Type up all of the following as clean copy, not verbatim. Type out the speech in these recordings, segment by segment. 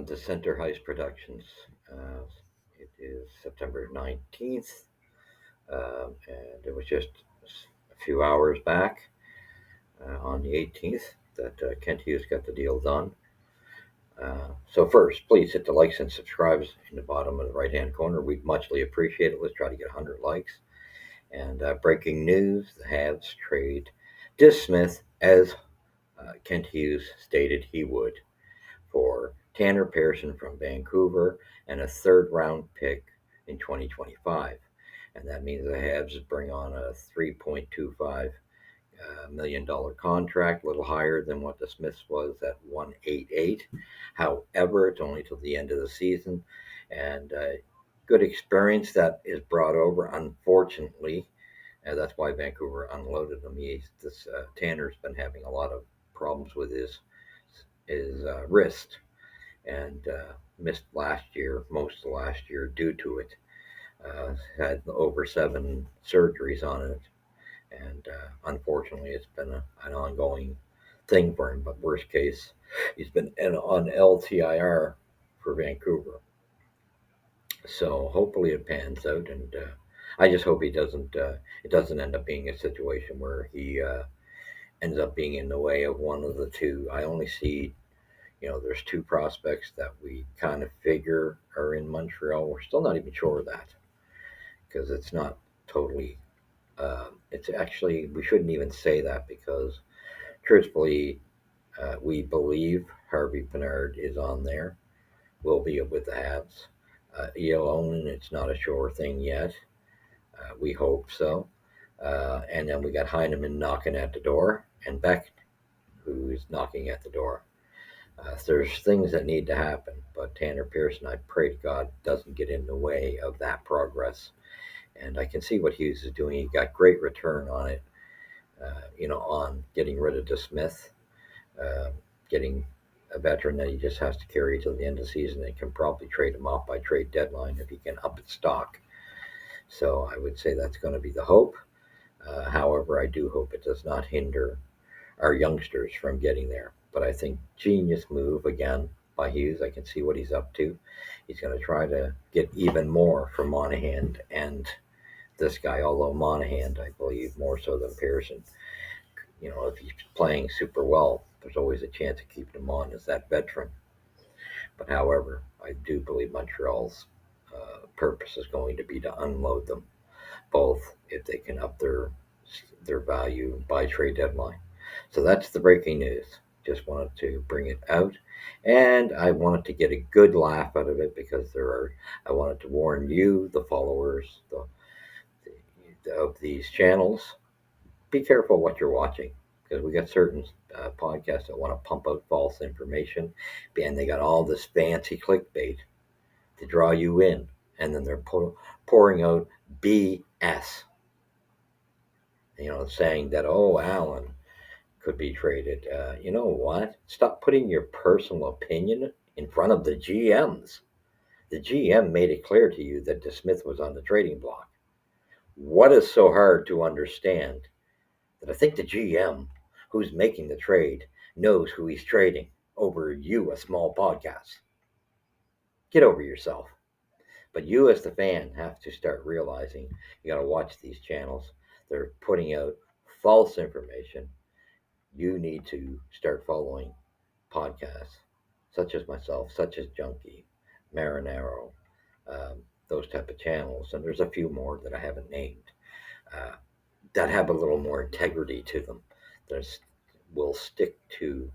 to Center Hice Productions. Uh, it is September 19th, and it was just a few hours back on the 18th that Kent Hughes got the deal done. So first, please hit the likes and subscribes in the bottom of the right-hand corner. We'd muchly appreciate it. Let's try to get 100 likes. And breaking news, the Habs trade Desmith as Kent Hughes stated he would for Tanner Pearson from Vancouver and a third-round pick in 2025. And that means the Habs bring on a $3.25 million contract, a little higher than what the Smiths was at 188. However, it's only till the end of the season, and good experience that is brought over. Unfortunately, that's why Vancouver unloaded him. Tanner's been having a lot of problems with his wrist, and missed most of last year due to it. Had over 7 surgeries on it, and unfortunately, it's been an ongoing thing for him. But worst case, he's been on LTIR for Vancouver. So hopefully it pans out, and I just hope he doesn't. It doesn't end up being a situation where he ends up being in the way of one of the two. I only see, there's 2 prospects that we kind of figure are in Montreal. We're still not even sure of that because it's not totally. It's actually, we shouldn't even say that because, truthfully, we believe Harvey Pinard is on there. Will be with the Habs. Elonen, it's not a sure thing yet. We hope so. And then we got Heineman knocking at the door, and Beck, who's knocking at the door. There's things that need to happen, but Tanner Pearson, I pray to God, doesn't get in the way of that progress. And I can see what Hughes is doing. He got great return on it, on getting rid of Desmith, getting a veteran that he just has to carry till the end of the season. They can probably trade him off by trade deadline if he can up its stock. So I would say that's going to be the hope. However, I do hope it does not hinder our youngsters from getting there. But I think genius move again by Hughes. I can see what he's up to. He's going to try to get even more from Monahan and this guy, although Monahan, I believe, more so than Pearson. If he's playing super well, there's always a chance of keeping him on as that veteran. But however, I do believe Montreal's purpose is going to be to unload them, both if they can up their value by trade deadline. So that's the breaking news. Just wanted to bring it out, and I wanted to get a good laugh out of it because I wanted to warn you, the followers of these channels, be careful what you're watching because we got certain podcasts that want to pump out false information, and they got all this fancy clickbait to draw you in, and then they're pouring out BS. Saying that, oh, Allen could be traded. You know what? Stop putting your personal opinion in front of the GMs. The GM made it clear to you that Desmith was on the trading block. What is so hard to understand that I think the GM who's making the trade knows who he's trading over you, a small podcast? Get over yourself. But you as the fan have to start realizing you got to watch these channels. They're putting out false information. You need to start following podcasts such as myself, such as Junkie, Marinaro, those type of channels. And there's a few more that I haven't named that have a little more integrity to them. Will stick to,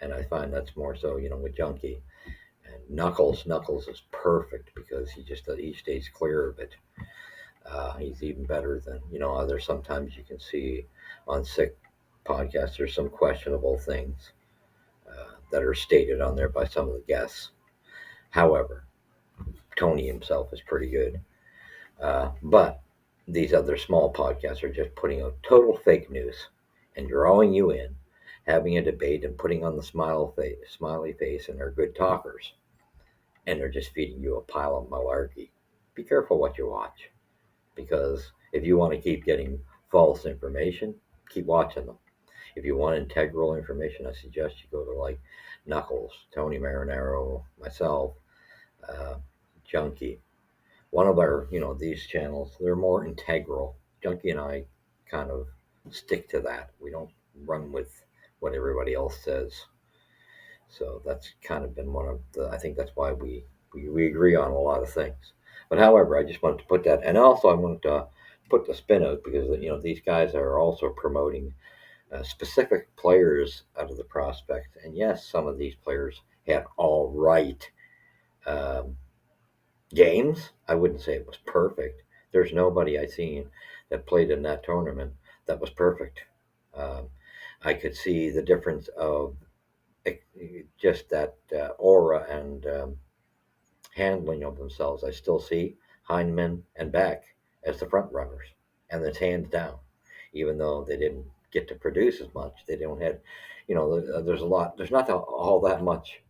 and I find that's more so, with Junkie. And Knuckles is perfect because he stays clear of it. He's even better than others. Sometimes you can see on sick podcasts there's some questionable things that are stated on there by some of the guests. However, Tony himself is pretty good, but these other small podcasts are just putting out total fake news and drawing you in, having a debate and putting on the smiley face, and they're good talkers, and they're just feeding you a pile of malarkey. Be careful what you watch, because if you want to keep getting false information, keep watching them. If you want integral information, I suggest you go to Knuckles, Tony Marinaro, myself, uh, Junkie. One of our, these channels, they're more integral. Junkie and I kind of stick to that. We don't run with what everybody else says. So that's kind of been one of the, I think that's why we agree on a lot of things. But however, I just wanted to put that, and also I wanted to put the spin out because, these guys are also promoting specific players out of the prospect. And yes, some of these players had all right um, games. I wouldn't say it was perfect. There's nobody I seen that played in that tournament that was perfect. Um, I could see the difference of just that aura and handling of themselves. I still see Heineman and Beck as the front runners, and it's hands down. Even though they didn't get to produce as much, they don't have, there's a lot. There's not all that much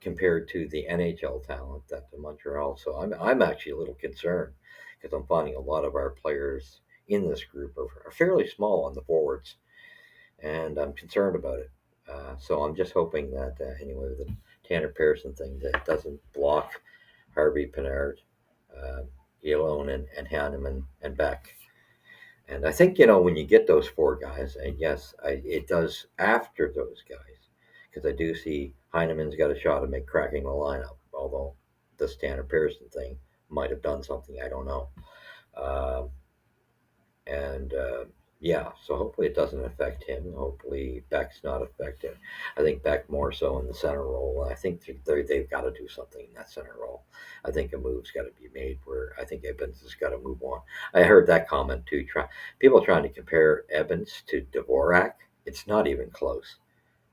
compared to the NHL talent that the Montreal. So I'm actually a little concerned because I'm finding a lot of our players in this group are fairly small on the forwards, and I'm concerned about it. So I'm just hoping that anyway, the Tanner Pearson thing that doesn't block Harvey Pinard, uh, Yalone, and Hanneman and Beck. And I think when you get those four guys, and yes, it does after those guys, because I do see Heineman's got a shot at cracking the lineup. Although this Tanner Pearson thing might have done something, I don't know. Um, and yeah, so hopefully it doesn't affect him. Hopefully Beck's not affected. I think Beck more so in the center role. I think they've got to do something in that center role. I think a move's got to be made where I think Evans has got to move on. I heard that comment too. People trying to compare Evans to Dvorak. It's not even close.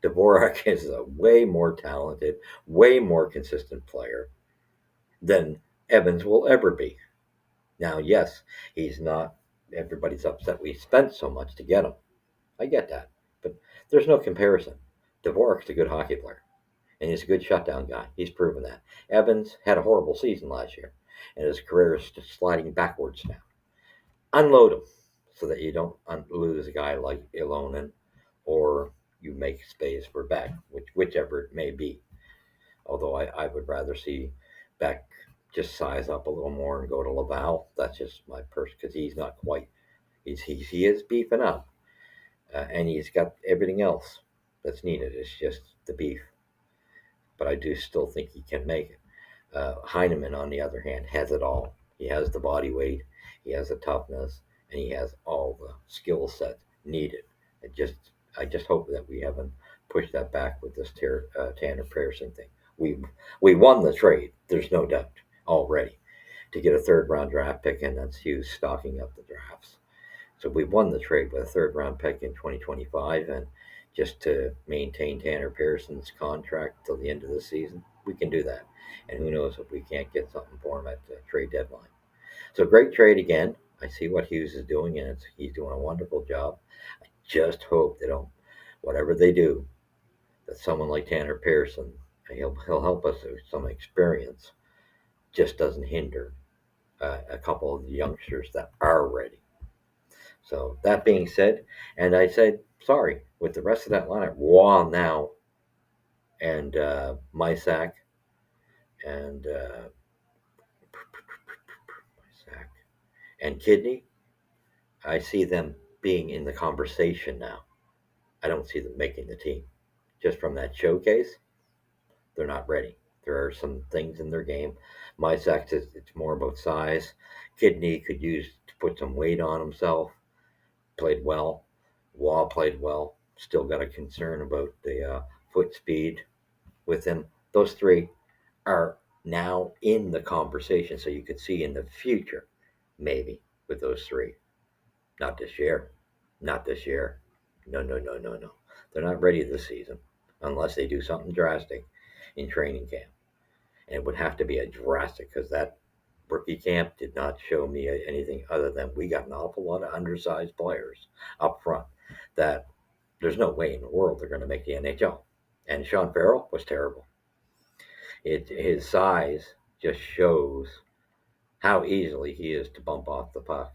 Dvorak is a way more talented, way more consistent player than Evans will ever be. Now, yes, he's not. Everybody's upset we spent so much to get him. I get that, but there's no comparison. Dvorak's a good hockey player, and he's a good shutdown guy. He's proven that. Evans had a horrible season last year, and his career is just sliding backwards now. Unload him so that you don't lose a guy like Ilonen, or you make space for Beck, whichever it may be. Although I would rather see Beck just size up a little more and go to Laval. That's just my person because he's not quite. He is beefing up, and he's got everything else that's needed. It's just the beef. But I do still think he can make it. Heineman, on the other hand, has it all. He has the body weight, he has the toughness, and he has all the skill set needed. I just hope that we haven't pushed that back with this Tanner Pearson thing. We won the trade. There's no doubt already to get a third round draft pick, and that's Hughes stocking up the drafts. So we won the trade with a third round pick in 2025, and just to maintain Tanner Pearson's contract till the end of the season, we can do that. And who knows if we can't get something for him at the trade deadline. So great trade again. I see what Hughes is doing, and he's doing a wonderful job. I just hope they don't, whatever they do, that someone like Tanner Pearson, he'll help us with some experience, just doesn't hinder a couple of the youngsters that are ready. So that being said, and I said sorry with the rest of that lineup, Waugh now and Mysak and Mysak and Kidney. I see them being in the conversation now. I don't see them making the team. Just from that showcase, they're not ready. There are some things in their game. Mysak says it's more about size. Kidney could use to put some weight on himself. Played well. Waugh played well. Still got a concern about the foot speed with him. Those three are now in the conversation, so you could see in the future, maybe with those three. Not this year. Not this year. No, no, no, no, no. They're not ready this season unless they do something drastic in training camp. And it would have to be a drastic because that rookie camp did not show me anything other than we got an awful lot of undersized players up front that there's no way in the world they're going to make the NHL. And Sean Farrell was terrible. His size just shows how easily he is to bump off the puck.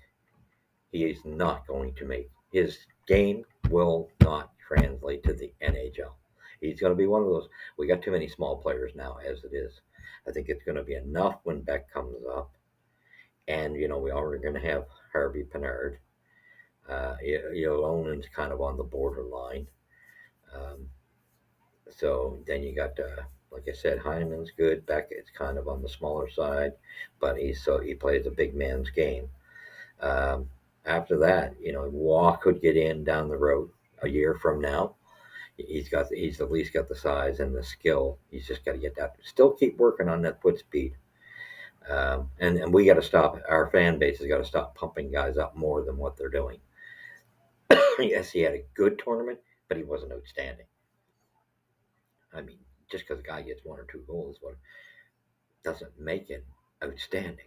He is not going to make his game will not translate to the NHL. He's going to be one of those. We got too many small players now as it is. I think it's going to be enough when Beck comes up. And, we are going to have Harvey Pinard. Ilonen's kind of on the borderline. Um, so then you got, like I said, Heineman's good. Beck is kind of on the smaller side, but he plays a big man's game. Um, After that, Waugh could get in down the road a year from now. He's at least got the size and the skill. He's just got to get that. Still keep working on that foot speed. And we got to stop. Our fan base has got to stop pumping guys up more than what they're doing. Yes, he had a good tournament, but he wasn't outstanding. I mean, just because a guy gets 1 or 2 goals, doesn't make it outstanding.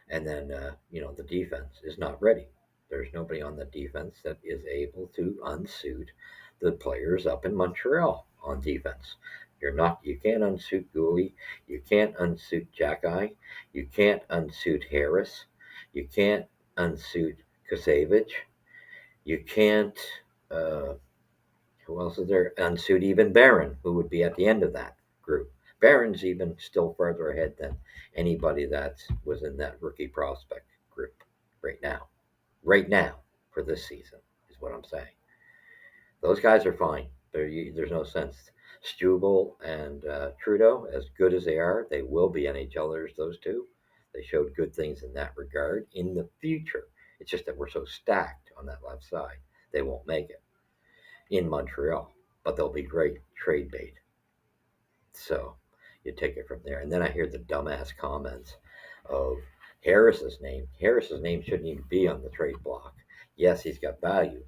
And then, the defense is not ready. There's nobody on the defense that is able to unsuit the players up in Montreal on defense. You can't unsuit Gouli. You can't unsuit Jacky. You can't unsuit Harris. You can't unsuit Kusevich. You can't, who else is there? Unsuit even Barron, who would be at the end of that group. Barron's even still further ahead than anybody that was in that rookie prospect group right now. Right now, for this season, is what I'm saying. Those guys are fine. There's no sense. Stubel and Trudeau, as good as they are, they will be NHLers, those two. They showed good things in that regard in the future. It's just that we're so stacked on that left side, they won't make it in Montreal, but they'll be great trade bait. So you take it from there. And then I hear the dumbass comments of Harris's name. Harris's name shouldn't even be on the trade block. Yes, he's got value,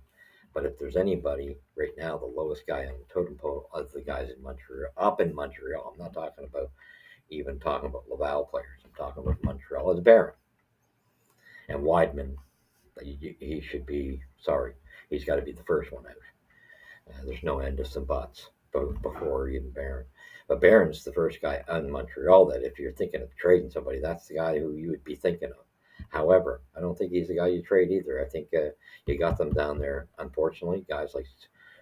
but if there's anybody right now, the lowest guy on the totem pole of the guys in Montreal, up in Montreal, I'm not talking about Laval players. I'm talking about Montreal, is Barron. And Wideman, he should be, he's got to be the first one out. There's no end to some buts before even Barron. But Barron's the first guy in Montreal that if you're thinking of trading somebody, that's the guy who you would be thinking of. However, I don't think he's the guy you trade either. I think you got them down there, unfortunately, guys like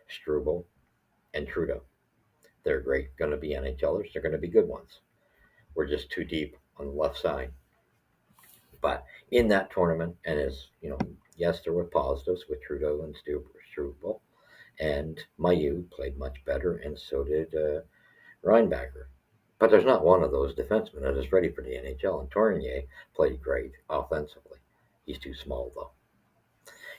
Struble and Trudeau. They're great, going to be NHLers. They're going to be good ones. We're just too deep on the left side. But in that tournament, and yes, there were positives with Trudeau and Struble. And Mailloux played much better, and so did Reinbacher. But there's not one of those defensemen that is ready for the NHL. And Tournier played great offensively. He's too small, though.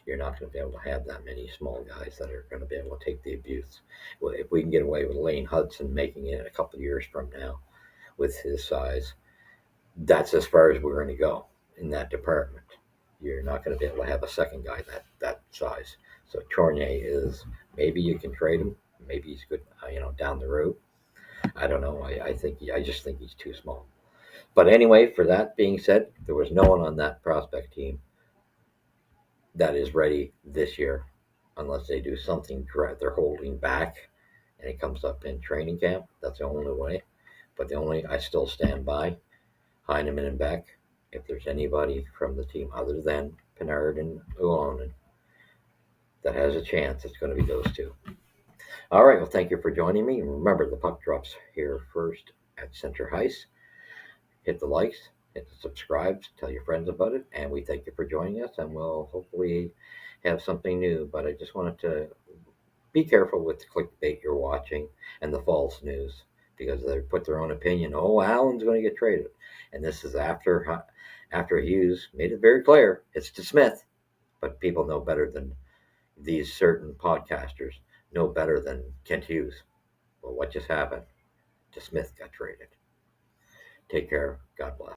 You're not going to be able to have that many small guys that are going to be able to take the abuse. Well, if we can get away with Lane Hudson making it a couple of years from now with his size, that's as far as we're going to go in that department. You're not going to be able to have a second guy that size. So Tournier is, maybe you can trade him. Maybe he's good, down the road. I don't know. I just think he's too small. But anyway, for that being said, there was no one on that prospect team that is ready this year, unless they do something they're holding back, and it comes up in training camp. That's the only way. But I still stand by Heineman and Beck. If there's anybody from the team other than Pinard and Ulonen that has a chance, it's going to be those two. All right, well, thank you for joining me. Remember, the puck drops here first at Center Hice. Hit the likes, hit the subscribes, tell your friends about it, and we thank you for joining us, and we'll hopefully have something new. But I just wanted to be careful with the clickbait you're watching and the false news, because they put their own opinion. Oh, Allen's going to get traded. And this is after Hughes made it very clear it's Desmith. But people know better than these certain podcasters. No better than Kent Hughes. Well, what just happened? Desmith got traded. Take care. God bless.